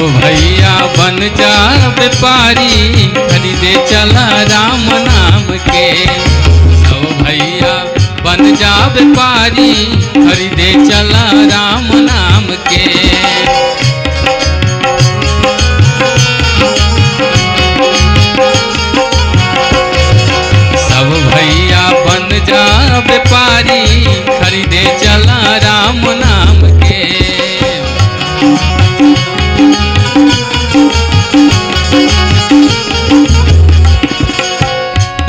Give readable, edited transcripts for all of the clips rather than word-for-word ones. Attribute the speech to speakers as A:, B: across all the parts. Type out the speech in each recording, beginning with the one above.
A: भैया बन जा व्यापारी खरीदे चला राम नाम के। सब भैया बन जा व्यापारी खरीदे चला राम नाम के। सब भैया बन जा व्यापारी खरीदे चला राम नाम के।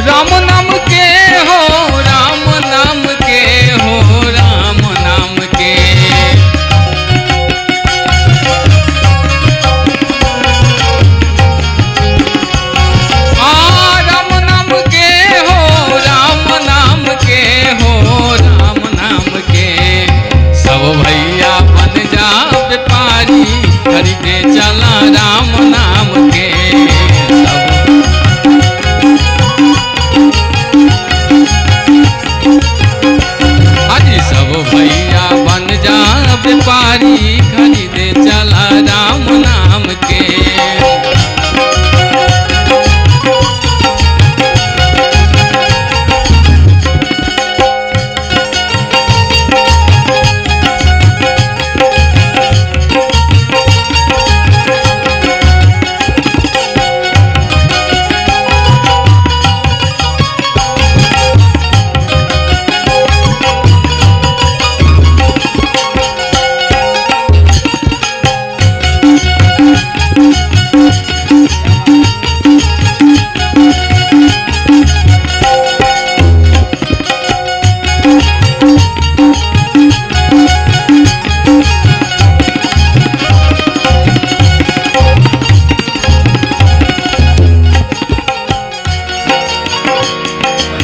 A: राम नाम के हो, राम नाम के हो, राम नाम के। राम नाम के हो, राम नाम के हो, राम नाम के। सब भैया बन जा व्यापारी खरीदे चला राम नाम के। सब भैया बन जा व्यापारी खरीदे चला राम नाम के।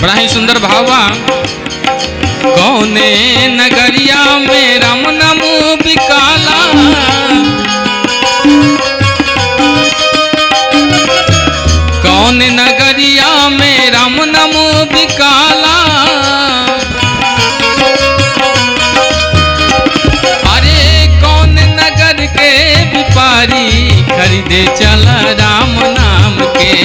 A: बड़ा ही सुंदर भावा। कौने नगरिया में राम नाम बिकाला, कौन नगरिया में राम नाम बिकाला। अरे कौन नगर के व्यापारी खरीदे चला राम नाम के।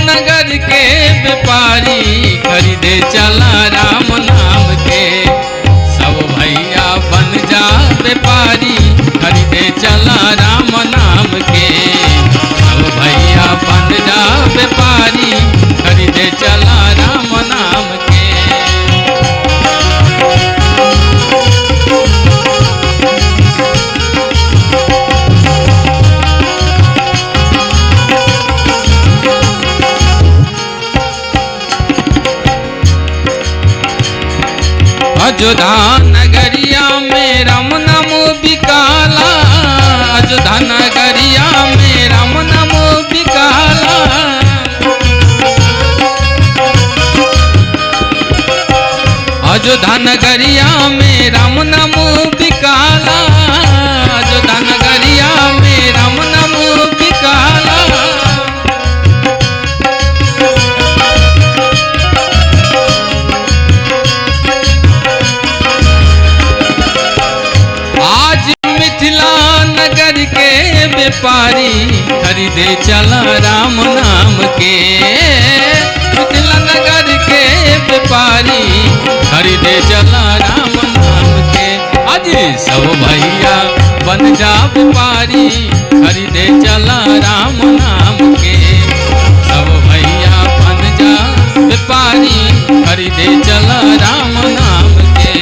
A: नगर के व्यापारी खरीदे चला राम नाम के। सब भैया बन जा व्यापारी खरीदे चला राम नाम के। सब भैया बन जा व्यापारी खरीदे चला राम नाम के। अयोध्या नगरिया में राम नाम बिकाला, अयोध्या नगरिया में राम नाम बिकाला। अयोध्या नगरिया में राम नाम बिकाला, अयोध्या नगरिया में राम नाम बिकाला। व्यापारी खरीदे चला राम नाम के। मिथिला नगर के व्यापारी खरीदे चला राम नाम के। अजी सब भैया बन जा व्यापारी खरीदे चला राम नाम के। सब भैया बन जा व्यापारी खरीदे चला राम नाम के।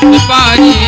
A: व्यापारी